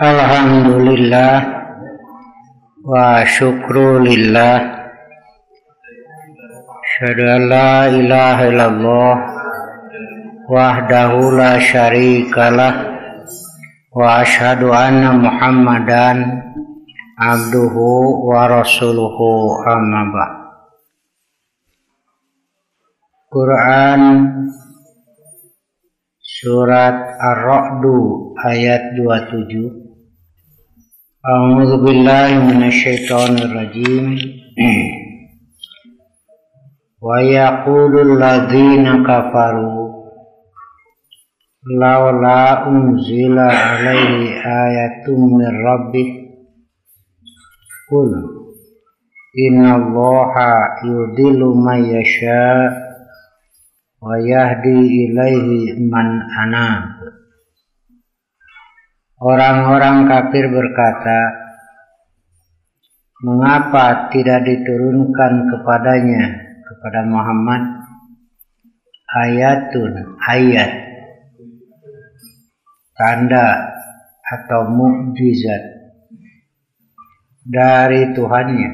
Alhamdulillah wa syukrulillah. Asyhadu an la ilaha illallah wahdahu la syarikalah wa asyhadu anna Muhammadan abduhu wa rasuluhu amma ba'd. Quran Surat Ar-Ra'du ayat 27. A'udzu billahi minasyaitonir rajim. Wa yaqulul ladzina kafaru laula unzila alaihi ayatun mir rabbih qul innallaha yudhillu may yasha wa yahdi ilaihi man anab. Orang-orang kafir berkata, mengapa tidak diturunkan kepada Muhammad ayat, tanda atau mukjizat dari Tuhannya?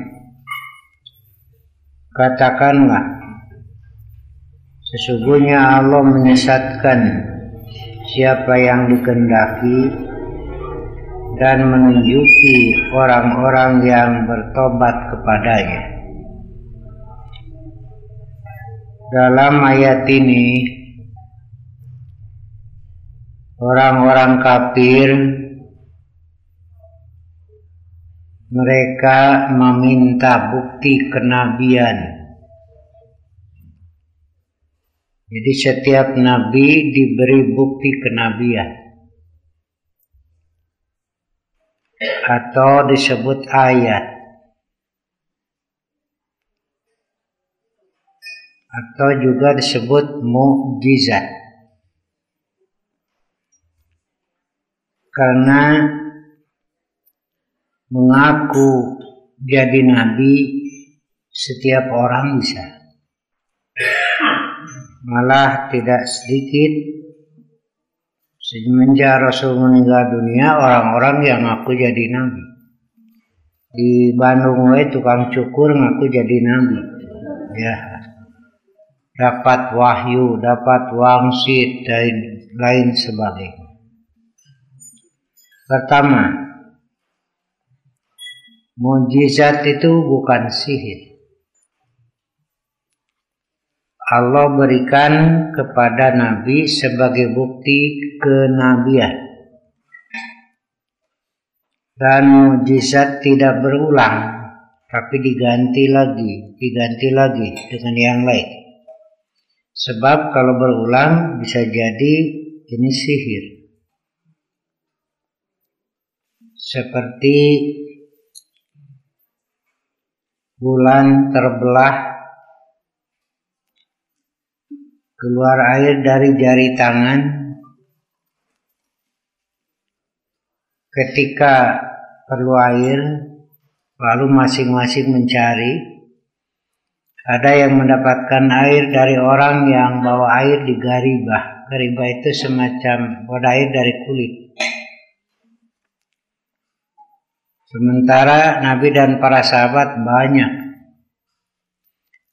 Katakanlah, sesungguhnya Allah menyesatkan siapa yang dikehendaki dan menunjuki orang-orang yang bertobat kepadanya. Dalam ayat ini, orang-orang kafir mereka meminta bukti kenabian. Jadi setiap nabi diberi bukti kenabian atau disebut ayat atau juga disebut mukjizat, karena mengaku jadi nabi setiap orang bisa. Malah tidak sedikit semenjak Rasul meninggal dunia orang-orang yang ngaku jadi nabi. Di Bandung tukang cukur ngaku jadi nabi. Ya. Dapat wahyu, dapat wangsit dan lain sebagainya. Pertama, mukjizat itu bukan sihir. Allah berikan kepada Nabi sebagai bukti kenabian. Dan mukjizat tidak berulang, tapi diganti lagi dengan yang lain. Sebab kalau berulang bisa jadi ini sihir. Seperti bulan terbelah, keluar air dari jari tangan. Ketika perlu air, lalu masing-masing mencari. Ada yang mendapatkan air dari orang yang bawa air di garibah. Garibah itu semacam wadah air dari kulit. Sementara Nabi dan para sahabat banyak.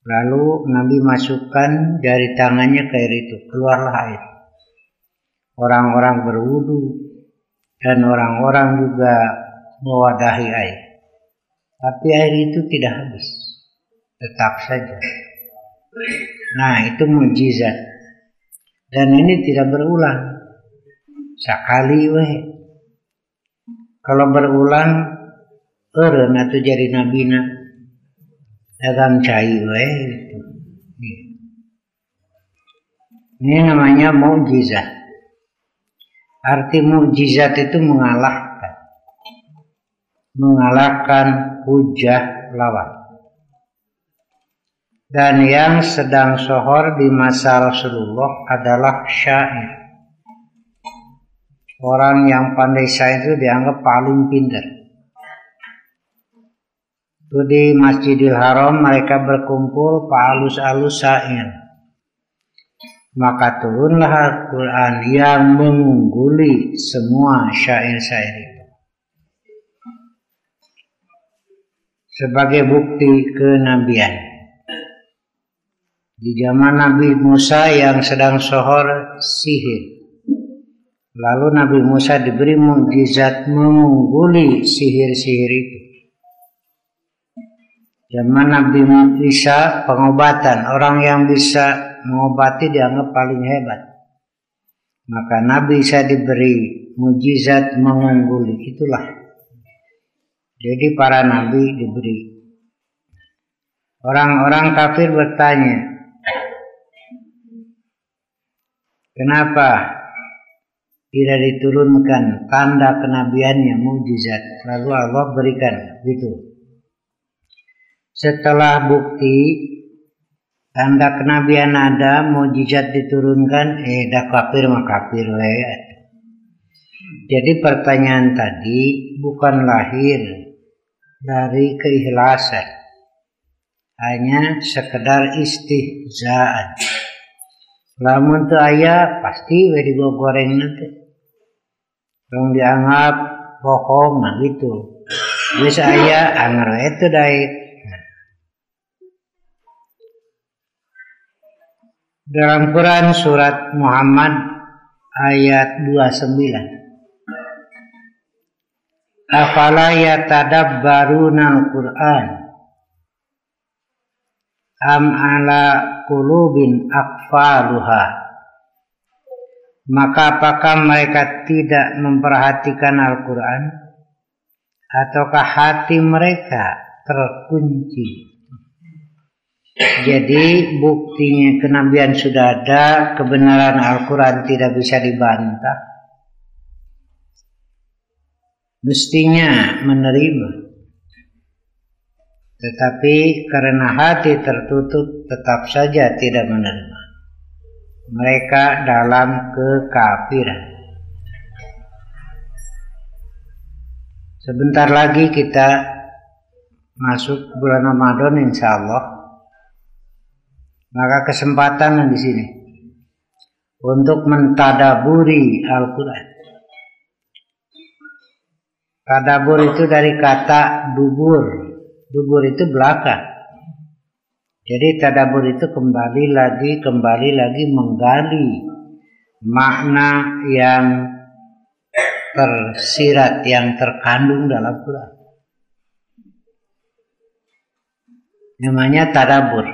Lalu Nabi masukkan jari tangannya ke air itu, keluarlah air. Orang-orang berwudu dan orang-orang juga mewadahi air. Tapi air itu tidak habis, tetap saja. Nah, itu mukjizat. Dan ini tidak berulang. Sekali Kalau berulang, eureun atuh jadi nabina. Dagang cai gitu. Ini namanya mukjizat. Arti mukjizat itu mengalahkan hujah lawan. Dan yang sedang sohor di masa Rasulullah adalah syair. Orang yang pandai syair itu dianggap paling pintar. Di Masjidil Haram mereka berkumpul alus-alus syair. Maka turunlah Al-Quran yang mengungguli semua syair-syair itu. sebagai bukti kenabian. Di zaman Nabi Musa yang sedang sohor sihir, lalu Nabi Musa diberi mukjizat mengungguli sihir-sihir itu. Zaman Nabi Isa pengobatan, orang yang bisa mengobati dianggap paling hebat. Maka Nabi Isa diberi mukjizat mengungguli, itulah. Jadi para nabi diberi. Orang-orang kafir bertanya, kenapa tidak diturunkan tanda kenabiannya, mukjizat, lalu Allah berikan gitu. Setelah bukti tanda kenabian ada, mukjizat diturunkan, dah kafir mah kafir we. Jadi pertanyaan tadi bukan lahir dari keikhlasan, hanya sekedar istihzaan. Lamun teu aya pasti we digoreng nanti. Dong dianggap bohong nah gitu. Geus aya anger itu daek. Dalam Quran surat Muhammad ayat 29. Afala yatadabbaruna al-Qur'an am ala qulubin aqfaluha. Maka apakah mereka tidak memperhatikan Al-Quran, ataukah hati mereka terkunci? Jadi buktinya kenabian sudah ada, kebenaran Al-Quran tidak bisa dibantah. Mestinya menerima. Tetapi karena hati tertutup tetap saja tidak menerima. Mereka dalam kekafiran. Sebentar lagi kita masuk bulan Ramadan insya Allah. Maka kesempatan di sini untuk mentadaburi Al-Quran. Tadabur itu dari kata dubur. Dubur itu belakang. Jadi tadabur itu kembali lagi menggali makna yang tersirat, yang terkandung dalam Quran. Namanya tadabur.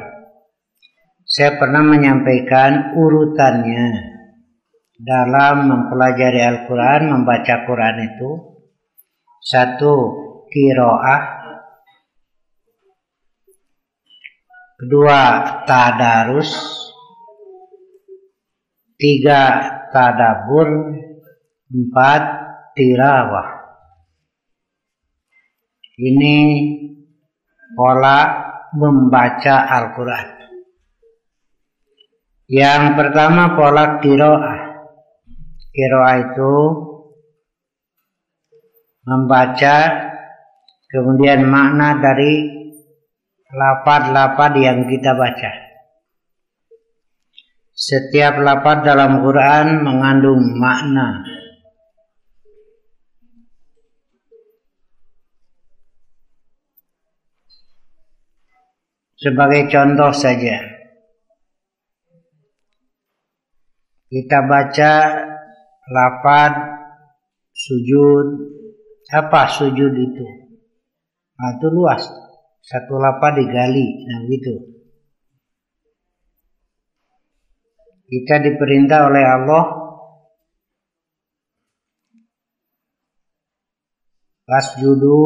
Saya pernah menyampaikan urutannya dalam mempelajari Al-Quran, membaca Quran itu. 1. Qiraah. 2. Tadarus. 3. Tadabur. 4. Tilawah. Ini pola membaca Al-Quran. Yang pertama pola qiraah. Qiraah itu membaca, kemudian makna dari lafaz-lafaz yang kita baca. Setiap lafaz dalam Quran mengandung makna. Sebagai contoh saja, kita baca lafaz sujud. Apa sujud itu? Nah, itu luas. Satu lafaz digali. Nah gitu. Kita diperintah oleh Allah wasjudu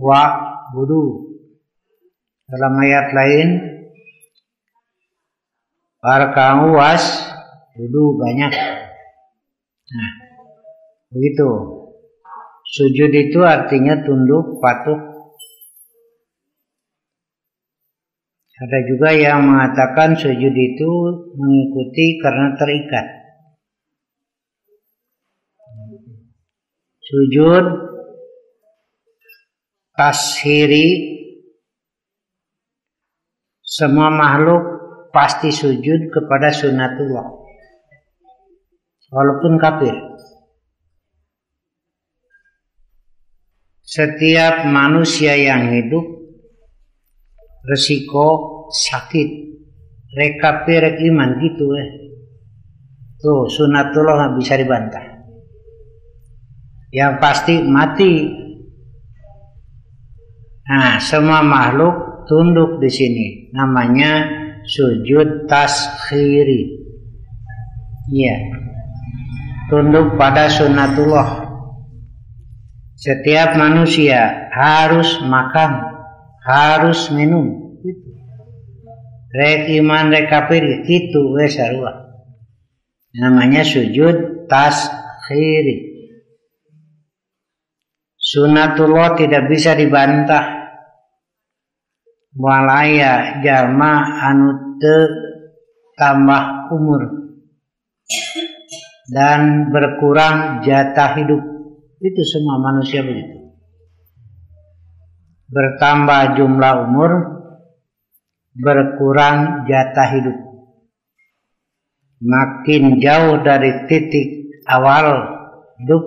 wa'budu. Dalam ayat lain warka'u wasjudu, banyak. Nah, begitu. Sujud itu artinya tunduk, patuh. Ada juga yang mengatakan sujud itu mengikuti karena terikat. Sujud tashiri, semua makhluk pasti sujud kepada sunnatullah, walaupun kafir. Setiap manusia yang hidup resiko sakit. Rek iman gitu Tuh sunatullah nggak bisa dibantah. Yang pasti mati. Nah, semua makhluk tunduk di sini. Namanya sujud taskhiri. Iya. Tunduk pada sunatullah. Setiap manusia harus makan, harus minum. Rek iman rek kafir gitu sarua. Namanya sujud taskhiri. Sunatullah tidak bisa dibantah. Walaya jalma anu teu tambah umur dan berkurang jatah hidup. Itu semua manusia begitu. Bertambah jumlah umur, berkurang jatah hidup. Makin jauh dari titik awal hidup,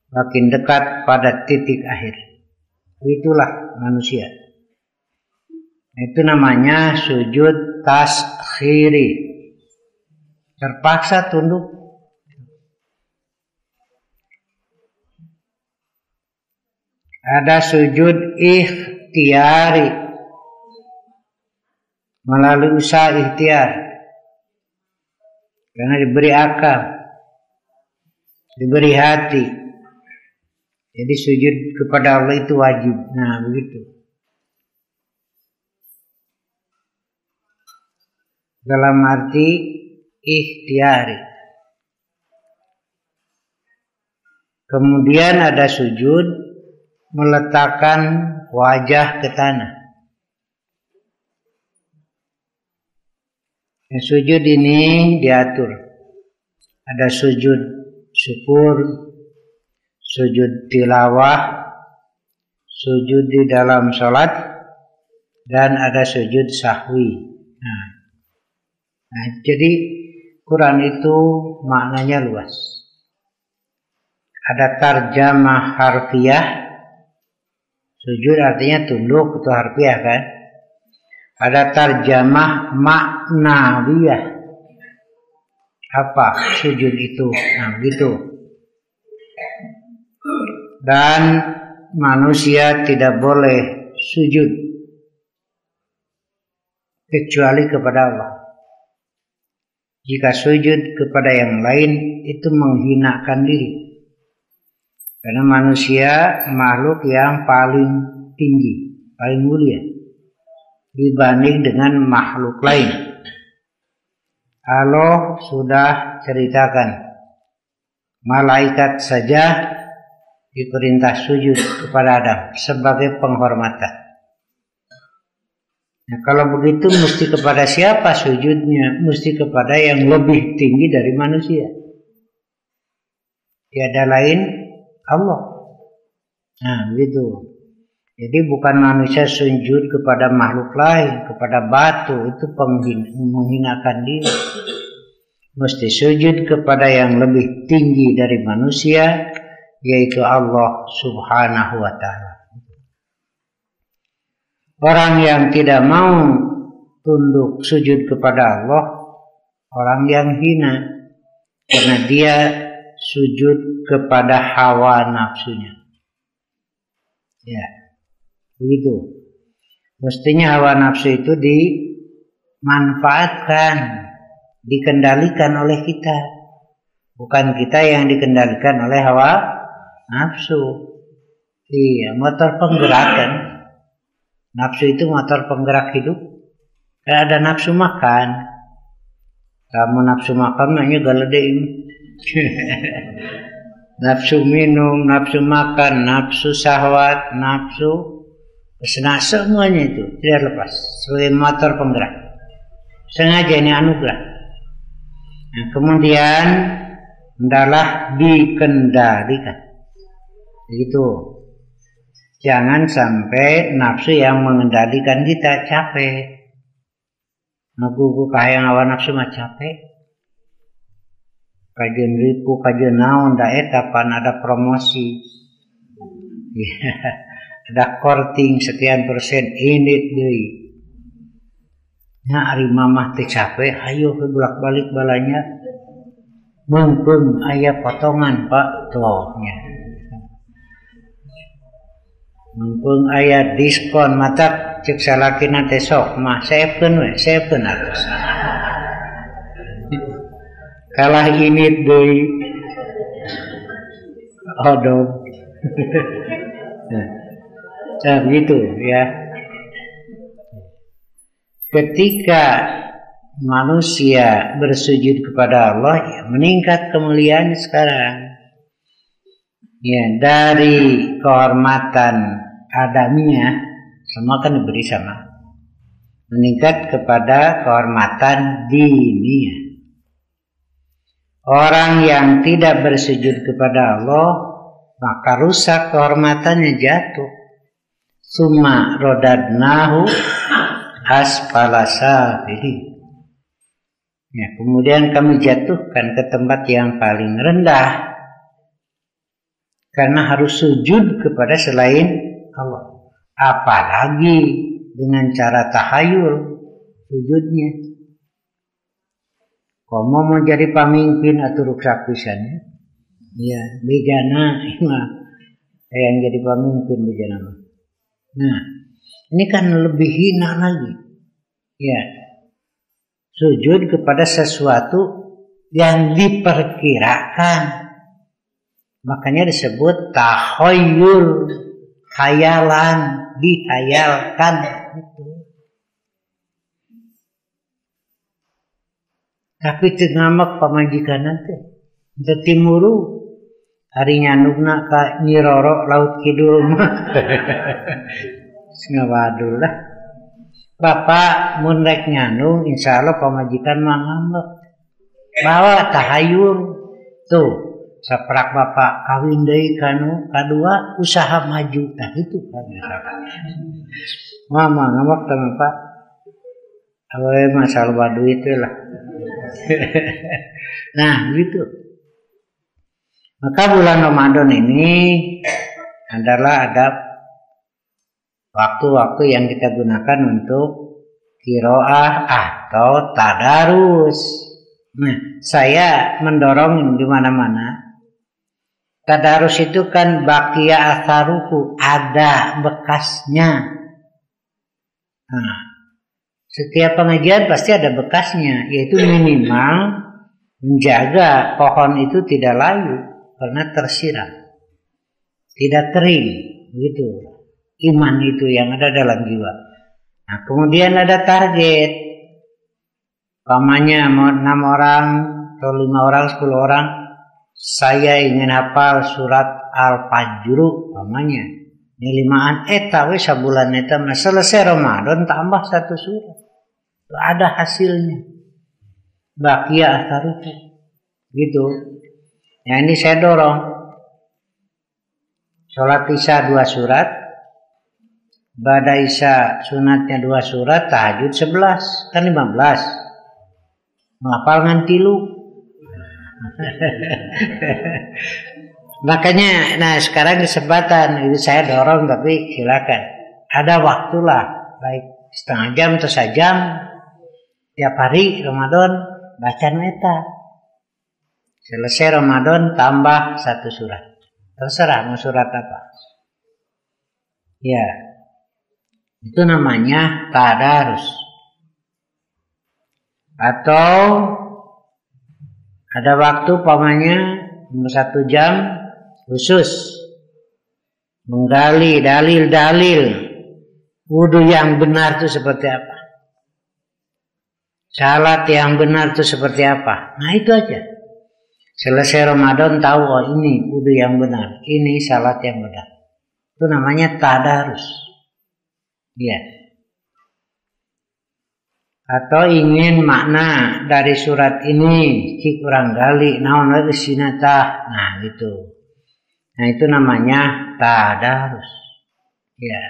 makin dekat pada titik akhir. Itulah manusia. Itu namanya sujud taskhiri. Terpaksa tunduk. Ada sujud ikhtiyari. Melalui usaha ikhtiar. Karena diberi akal. Diberi hati. Jadi sujud kepada Allah itu wajib. Nah begitu. Dalam arti ikhtiari. Kemudian ada sujud meletakkan wajah ke tanah. Sujud ini diatur. Ada sujud syukur, sujud tilawah, sujud di dalam sholat, dan ada sujud sahwi. Nah, jadi Quran itu maknanya luas. Ada tarjamah harfiah. Sujud artinya tunduk, itu harfiah kan. Ada tarjamah maknawiyah. Apa sujud itu? Nah gitu. Dan manusia tidak boleh sujud kecuali kepada Allah. Jika sujud kepada yang lain itu menghinakan diri. Karena manusia makhluk yang paling tinggi, paling mulia dibanding dengan makhluk lain. Allah sudah ceritakan, malaikat saja diperintah sujud kepada Adam sebagai penghormatan. Nah, kalau begitu mesti kepada siapa sujudnya? Mesti kepada yang lebih tinggi dari manusia. Tiada lain Allah. Nah, begitu. Jadi bukan manusia sujud kepada makhluk lain, kepada batu, itu menghinakan diri. Mesti sujud kepada yang lebih tinggi dari manusia, yaitu Allah Subhanahu wa ta'ala. Orang yang tidak mau tunduk sujud kepada Allah, orang yang hina, karena dia sujud kepada hawa nafsunya. Ya, begitu. Mestinya hawa nafsu itu dimanfaatkan, dikendalikan oleh kita. Bukan kita yang dikendalikan oleh hawa nafsu. Iya, motor penggerak kan. Nafsu itu motor penggerak hidup. Kan ada nafsu makan. Kamu nafsu makan namanya galeding. Nafsu minum, nafsu makan, nafsu syahwat, nafsu pesena, semuanya itu tidak lepas sebagai motor penggerak. Sengaja ini anugerah. Nah, kemudian hendaklah dikendalikan. Begitu. Jangan sampai nafsu yang mengendalikan kita capek. Nagugu kahayang awan nafsu mah capek. Kajian ripu, kajian naon, da eta pan ada promosi. ada korting sekian persen ini deui. Nya ari mamah teh capek, hayo ke bolak-balik balanya. Mumpung aya potongan Pak toh nya. Mumpung aya diskon mata cek salakina teh sok mah saepeun we, saepeun atuh. Kalah ini deui. Odong. Nah, gitu ya. Ketika manusia bersujud kepada Allah, ya, meningkat kemuliaan sekarang. Ya, dari kehormatan adamiah, semua kan diberi sama. Meningkat kepada kehormatan diniyah. Orang yang tidak bersujud kepada Allah, maka rusak kehormatannya, jatuh. Summa rodadnahu asfala safilin. Ya, kemudian kami jatuhkan ke tempat yang paling rendah. Karena harus sujud kepada selain Allah. Apalagi dengan cara tahayul sujudnya. Komo mau jadi pamimpin atau ruksak pisannya? Ya, bejana mah yang jadi pamimpin bejana mah. Nah, ini kan lebih hina lagi. Ya. Sujud kepada sesuatu yang diperkirakan. Makanya disebut tahayyul, khayalan, dihayalkan itu. Tapi tengamak pamajikan nanti. Itu timuru. Hari nyandukna ka Nyiroro laut kidul mah. Ngawadul lah. Bapak mun rek nyandung insyaallah pamajikan mah ngambek. Bawa tahayul. Tuh, saprak bapak kawin deui kanu kadua usaha maju. Nah itu kan misalkan. Mama ngambek teh Pak. Awe masalah badu itu lah. Nah gitu. Maka bulan Ramadan ini adalah ada waktu-waktu yang kita gunakan untuk qiraah atau tadarus. Nah, saya mendorong di mana-mana. Tadarus itu kan baqiya atharuhu, ada bekasnya. Nah, setiap pengajian pasti ada bekasnya, yaitu minimal menjaga pohon itu tidak layu karena tersiram, tidak kering, begitu. Iman itu yang ada dalam jiwa. Nah, kemudian ada target. Pamannya mau 6 orang atau 5 orang, 10 orang, saya ingin hafal surat Al-Fajr, pamannya. Ini 5an eta we sabulan eta mah selesai Ramadan tambah 1 surat. Ada hasilnya. Baqiya atharuhu. Gitu. Ya ini saya dorong. Sholat Isya 2 surat. Ba'da Isya sunatnya 2 surat. Tahajud 11. Kan 15. Menghafal ngan 3. Makanya, nah sekarang kesempatan itu saya dorong, tapi silakan. Ada waktulah. Baik setengah jam atau sejam. Tiap hari Ramadan baca meta. Selesai Ramadan tambah 1 surat. Terserah mau surat apa. Ya. Itu namanya tadarus. Atau ada waktu pamannya 1 jam khusus menggali dalil-dalil wudu yang benar itu seperti apa. Salat yang benar itu seperti apa. Nah itu aja. Selesai Ramadan tahu oh ini wudu yang benar, ini salat yang benar. Itu namanya tadarus. Ya. Atau ingin makna dari surat ini, cik kurang gali, naon we isina tah. Nah gitu. Nah itu namanya tadarus. Ya.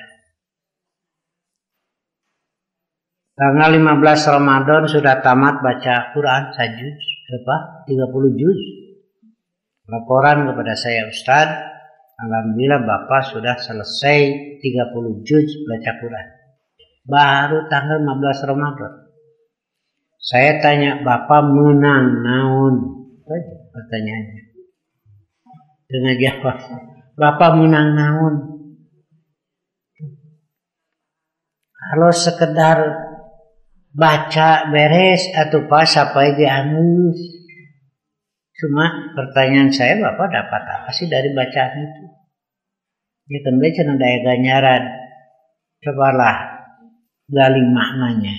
Tanggal 15 Ramadan sudah tamat baca Quran sajuz, berapa? 30 juz. Laporan kepada saya Ustadz, Alhamdulillah Bapak sudah selesai 30 juz baca Quran. Baru tanggal 15 Ramadan. Saya tanya, Bapak menang naon? Pertanyaannya. Dengan jawab, Bapak menang naon? Kalau sekedar baca beres atau pas apa aja angus. Cuma pertanyaan saya, Bapak dapat apa sih dari bacaan itu? Ya kan baca daya ganjaran. Cobalah gali maknanya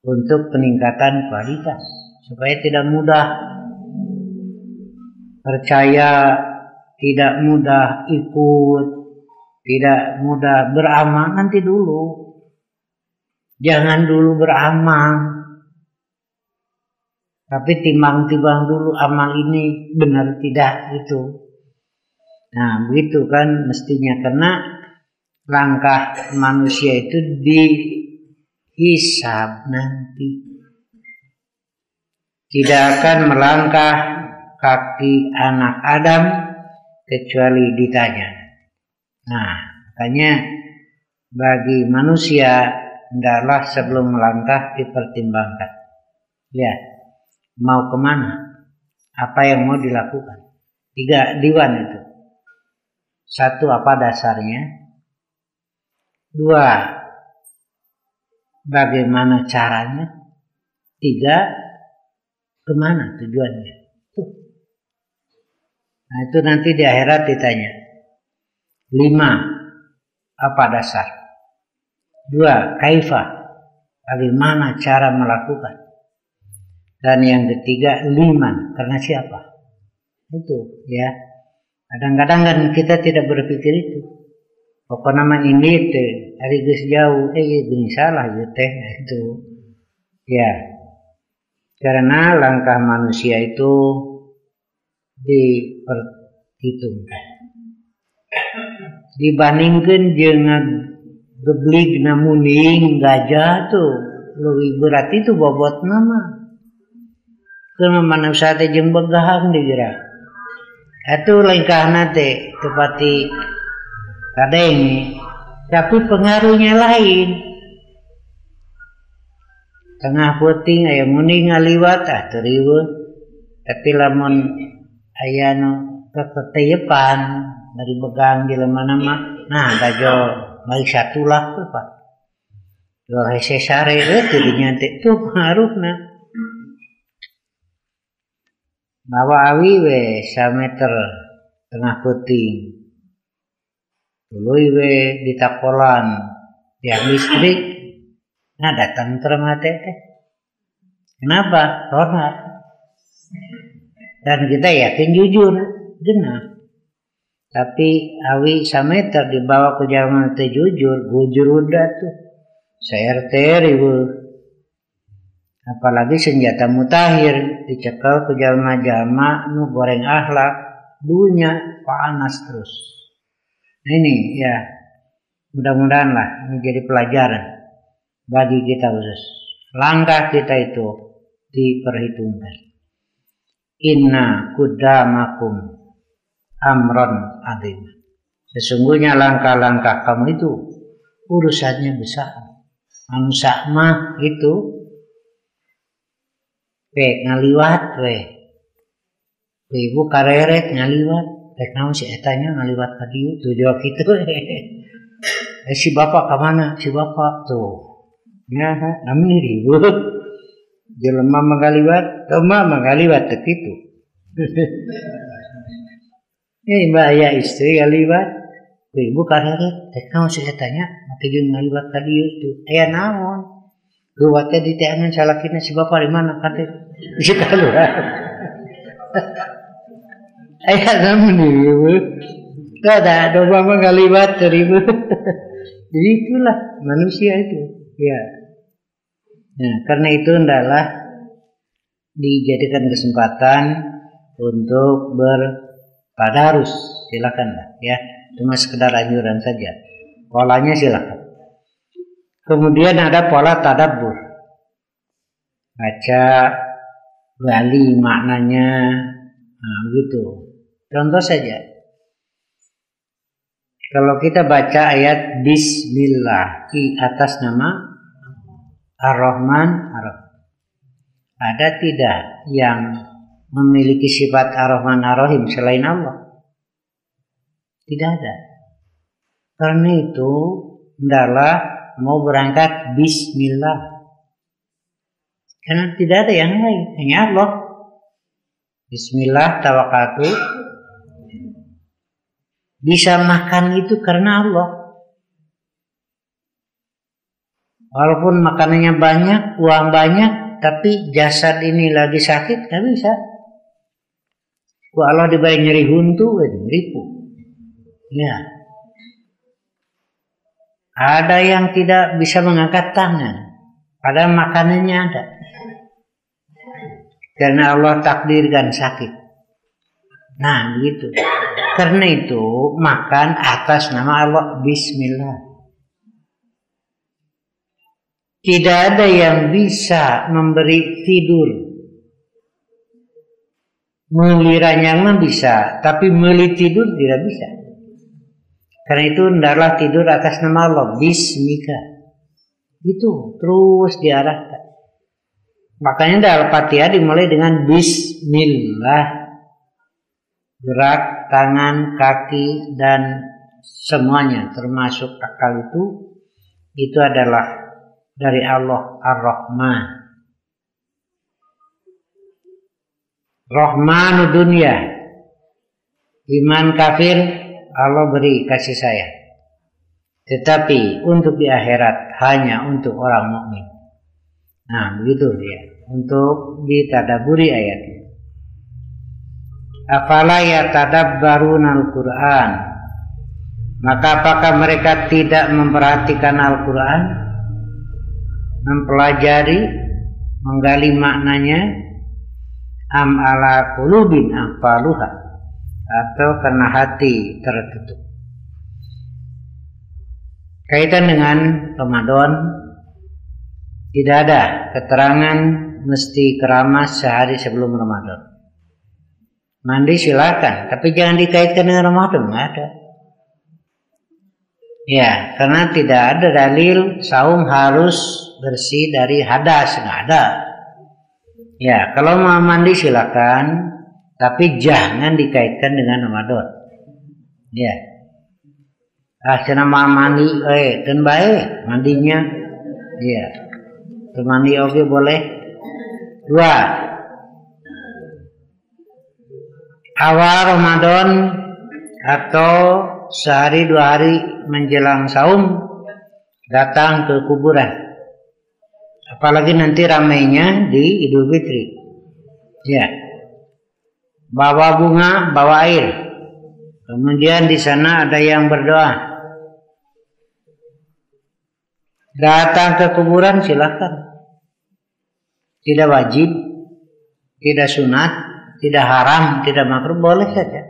untuk peningkatan kualitas supaya tidak mudah percaya, tidak mudah ikut, tidak mudah beramal. Nanti dulu, jangan dulu beramal, tapi timbang-timbang dulu amal ini benar tidak itu. Nah begitu kan mestinya, karena langkah manusia itu dihisab nanti. Tidak akan melangkah kaki anak Adam kecuali ditanya. Nah makanya bagi manusia hendaklah sebelum melangkah dipertimbangkan. Ya, mau kemana? Apa yang mau dilakukan? 3 diwan itu. 1, apa dasarnya? 2, bagaimana caranya? 3, kemana tujuannya? Nah itu nanti di akhirat ditanya. 5, apa dasar? 2, kaifa, bagaimana cara melakukan? Dan yang ketiga, liman, karena siapa? Itu ya. Kadang-kadang kan kita tidak berpikir itu. Pokoknya nama ini teh, hari geus jauh, gini salah ya teh itu. Ya. Karena langkah manusia itu diperhitungkan. Dibandingkan dengan geblig namuning gajah tuh lebih berat itu bobot nama. Karena manusia teh jeung begahang digerak. Atuh lengkahna teh tepati kadeng, tapi pengaruhnya lain. Tengah puting aya muning ngaliwat teriweun, tapi lamun aya nu keteyepan dari begang jelema nama, nah gajo mari satulah tuh Pak. Yo hese sare teh dinya teh tuh pengaruhna. Bawa awi we 1 meter tengah puting. Tuluy we ditakolan tiang listrik. Nah datang terang teh. Kenapa? Rona. Dan kita yakin jujur, genah. Tapi awi 1 meter dibawa ke jalan teh jujur, gujur udah tuh. Saya ribu. Apalagi senjata mutahir dicekal ke jalma-jalma nu goreng akhlak, dunya panas terus. Nah, ini ya mudah-mudahan lah ini jadi pelajaran bagi kita khusus. Langkah kita itu diperhitungkan. Inna qudamakum amron adzim. Sesungguhnya langkah-langkah kamu itu urusannya besar. Manusia mah itu ngaliwat ibu kareret ngaliwat naon si etanya ngaliwat ka dieu tuh jawab kitu si bapak ka mana si bapak tuh nya nami ribut jelema mangaliwat toma mangaliwat teh kitu mbak aya istri ngaliwat ibu kareret naon si etanya make jeung ngaliwat ka dieu tuh aya naon ruwatnya di teangan salakina si bapak di mana kate si keluar. Ayah namun ibu, ada domba mengalibat teribu. Jadi itulah manusia itu, ya. Nah, karena itu adalah dijadikan kesempatan untuk bertadarus, silakanlah, ya. Cuma sekedar anjuran saja. Polanya silakan. Kemudian ada pola tadabbur. Baca, gali maknanya, nah gitu. Contoh saja. Kalau kita baca ayat Bismillah di atas nama Ar-Rahman Ar-Rahim, ada tidak yang memiliki sifat Ar-Rahman Ar-Rahim selain Allah? Tidak ada. Karena itu hendaklah mau berangkat Bismillah. Karena tidak ada yang lain, hanya Allah. Bismillah tawakkaltu. Bisa makan itu karena Allah. Walaupun makanannya banyak, uang banyak, tapi jasad ini lagi sakit, gak bisa. Allah dibayar nyeri huntu, ribu. Ya. Ada yang tidak bisa mengangkat tangan, padahal makanannya ada. Karena Allah takdirkan sakit. Nah, begitu. Karena itu makan atas nama Allah Bismillah. Tidak ada yang bisa memberi tidur. Meliranya mah bisa, tapi meli tidur tidak bisa. Karena itu hendaklah tidur atas nama Allah Bismika. Itu terus diarahkan. Makanya dalam Fatihah dimulai dengan Bismillah. Gerak tangan, kaki, dan semuanya termasuk akal itu adalah dari Allah Ar-Rahman. Rahmanu dunia. Iman kafir Allah beri kasih sayang. Tetapi untuk di akhirat hanya untuk orang mukmin. Nah, begitu dia. Untuk ditadaburi ayat ini. Afala yatadabbaruna al-Qur'an. Maka apakah mereka tidak memperhatikan Al-Quran, mempelajari, menggali maknanya? Am ala qulubin aqfaluha, atau karena hati tertutup? Kaitan dengan Ramadan, tidak ada keterangan mesti keramas sehari sebelum Ramadan. Mandi silakan, tapi jangan dikaitkan dengan Ramadan, nggak ada. Ya, karena tidak ada dalil saum harus bersih dari hadas, nggak ada. Ya, kalau mau mandi silakan, tapi jangan dikaitkan dengan Ramadan. Ya. Cenah mau mandi, dan baik mandinya. Ya. Mandi oke boleh. 2. Awal Ramadan atau sehari 2 hari menjelang saum datang ke kuburan. Apalagi nanti ramainya di Idul Fitri. Ya. Bawa bunga, bawa air. Kemudian di sana ada yang berdoa. Datang ke kuburan silakan. Tidak wajib, tidak sunat, tidak haram, tidak makruh, boleh saja.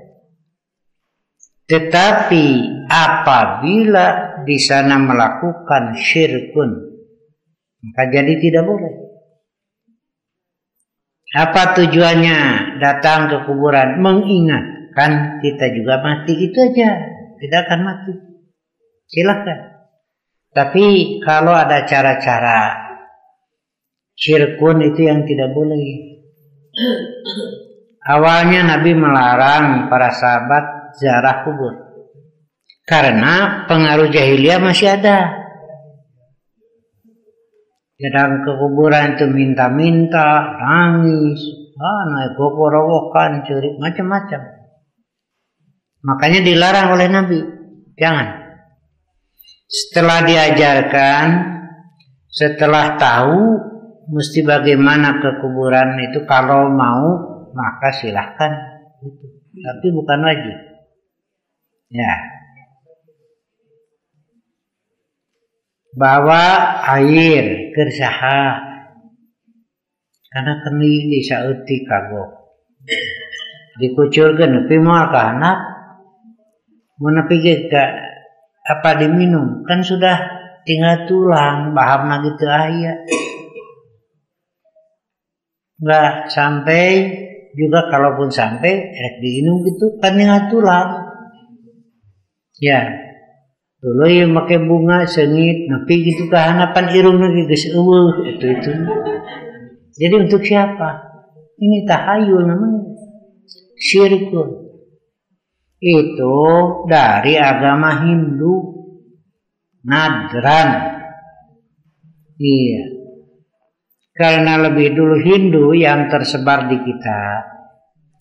Tetapi apabila di sana melakukan syirkun, maka jadi tidak boleh. Apa tujuannya datang ke kuburan? Mengingatkan kita juga mati, itu aja. Tidak akan mati. Silakan. Tapi kalau ada cara-cara syirkun itu yang tidak boleh. Awalnya Nabi melarang para sahabat ziarah kubur karena pengaruh jahiliyah masih ada. Datang ke kuburan itu minta-minta, nangis, naik gogorowokan, curi, macam-macam. Makanya dilarang oleh Nabi, jangan. Setelah diajarkan, setelah tahu mesti bagaimana ke kuburan itu, kalau mau maka silahkan, tapi bukan wajib. Ya. Bawa air ke saha, karena keni disauti kagok. Dikucurkan nepi moal ka anak, mun nepi ge apa diminum, kan sudah tinggal tulang, bahamna gitu aya. Enggak sampai juga, kalaupun sampai rek diminum gitu kan tinggal tulang. Ya, Dulu yang pakai bunga sengit, tapi gitu kehanapan irung lagi geus eueuh itu. Jadi untuk siapa? Ini tahayul namanya. Syirkun. Itu dari agama Hindu. Nadran. Iya. Karena lebih dulu Hindu yang tersebar di kita,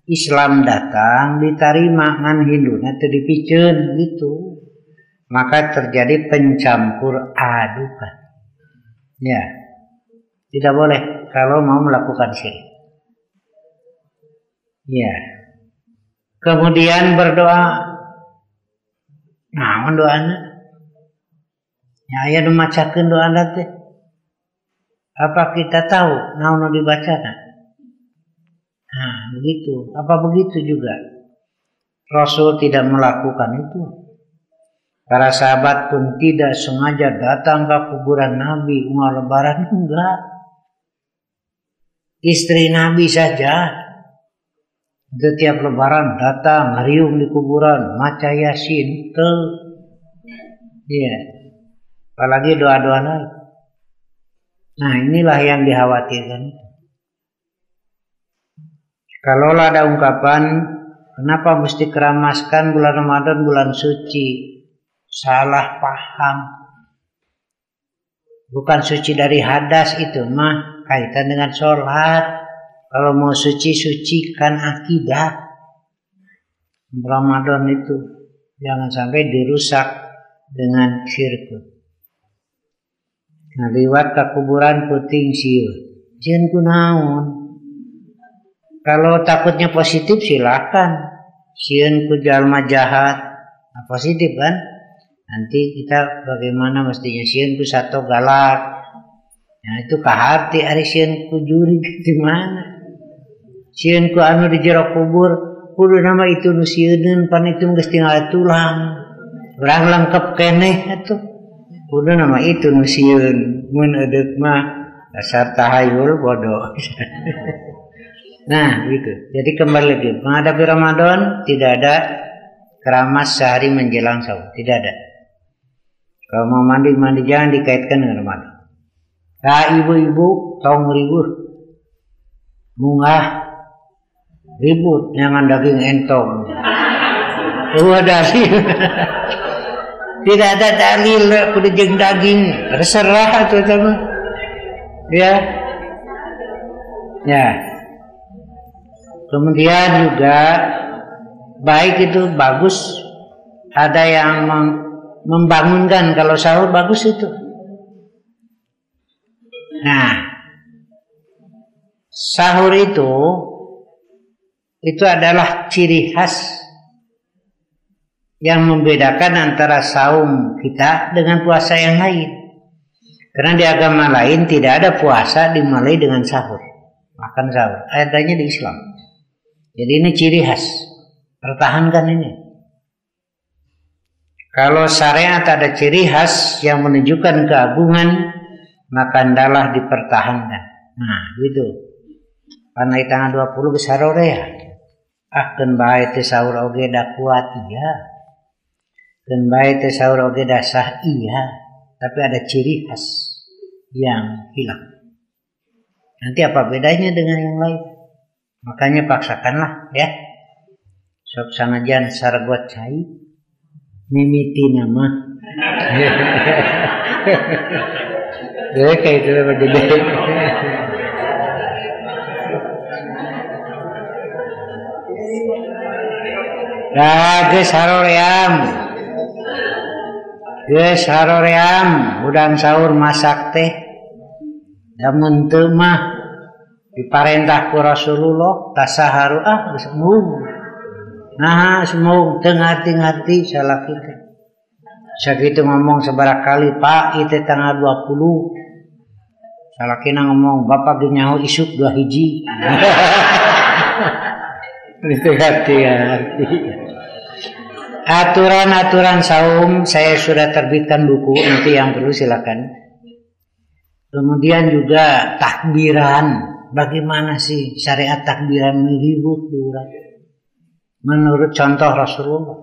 Islam datang diterima ngan Hindu nanti dipikeun gitu. Maka terjadi pencampur adukan. Ya. Tidak boleh kalau mau melakukan syirik. Ya. Kemudian berdoa. Naon doana? Ya aya nu macakeun doa teh. Apa kita tahu naon nu dibacana? Nah, begitu. Apa begitu juga? Rasul tidak melakukan itu. Para sahabat pun tidak sengaja datang ke kuburan Nabi Umar Lebaran, enggak. Istri Nabi saja setiap Lebaran datang ngariung di kuburan, maca Yasin, iya. Apalagi doa-doa lain. Nah, inilah yang dikhawatirkan. Kalau ada ungkapan, kenapa mesti keramaskan bulan Ramadan, bulan suci? Salah paham. Bukan suci dari hadas itu mah kaitan dengan sholat. Kalau mau suci, sucikan akidah. Ramadan itu jangan sampai dirusak dengan syirk. Nah, liwat ke kuburan puting sieun. Sieun kunaon? Kalau takutnya positif silakan. Sieun ku jalma jahat. Nah, positif kan? Nanti kita bagaimana mestinya sieun ku sato galak. Nah, itu kaharti ari sieun ku juri di mana? Sieun ku anu di jero kubur, kudu nama itu nu sieun pan itu geus tinggal tulang. Urang lengkep keneh atuh. Kudu nama itu nu sieun. Mun edeuk mah dasar tahayul bodoh. Nah, gitu. Jadi kembali lagi, menghadapi Ramadan tidak ada keramas sehari menjelang sahur, tidak ada. Kalau mau mandi jangan dikaitkan dengan Ramadan. Nah, ibu-ibu tong ribut, munggah ribut jangan daging entong. Dalil. Tidak ada dalil kudu jeung daging, terserah atuh mah. Ya. Ya. Kemudian juga baik itu bagus, ada yang membangunkan kalau sahur bagus itu. Nah, sahur itu adalah ciri khas yang membedakan antara saum kita dengan puasa yang lain. Karena di agama lain tidak ada puasa dimulai dengan sahur, makan sahur. Adanya di Islam. Jadi ini ciri khas. Pertahankan ini. Kalau syariat ada ciri khas yang menunjukkan keagungan, maka hendaklah dipertahankan. Nah, gitu. Karena di tanggal 20 besar ya. Keun bae teh sahur oge da kuat iya. Keun bae teh sahur oge da sah iya. Tapi ada ciri khas yang hilang. Nanti apa bedanya dengan yang lain? Makanya paksakanlah ya. Sok sanajan sargot cai mimiti nama. Ya kayak itu begini. Geus haroream udang sahur masak teh. Lamun teu mah diparentah ku Rasulullah tasaharu geus mung. Nah, semua teu ngarti-ngarti salah kita. Sakitu ngomong seberapa kali, Pak, itu tanggal 20. Salakina ngomong, Bapak ginyaho isuk 2 hiji. Itu hati-hati. Aturan-aturan saum saya sudah terbitkan buku, nanti yang perlu silakan. Kemudian juga takbiran. Bagaimana sih syariat takbiran ribut diurang? Menurut contoh Rasulullah.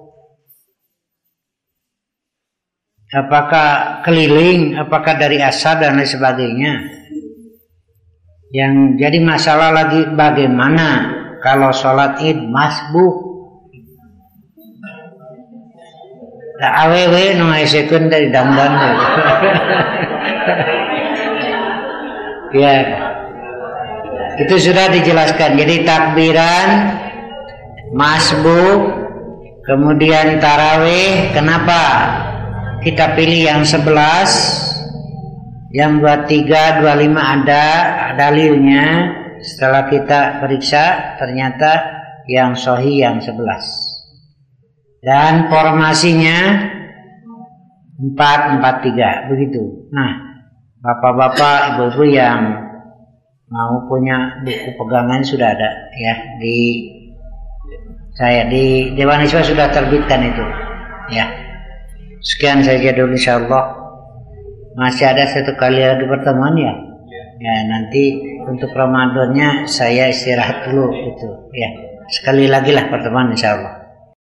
apakah keliling, apakah dari asar dan lain sebagainya. Yang jadi masalah lagi bagaimana kalau sholat id masbuk. Da awewe nu ngaesekeun dari damdan. Ya. Itu sudah dijelaskan. Jadi takbiran masbuk, kemudian tarawih. Kenapa kita pilih yang 11, yang 23, 25 ada dalilnya. Setelah kita periksa ternyata yang sahih yang 11. Dan formasinya 4-4-3 begitu. Nah, bapak-bapak, ibu-ibu yang mau punya buku pegangan sudah ada ya di Dewan Iswa sudah terbitkan itu ya. Sekian saja dulu, insyaallah. Masih ada satu kali lagi pertemuan ya. Ya, nanti untuk Ramadannya saya istirahat dulu gitu ya. Sekali lagi lah pertemuan insyaallah.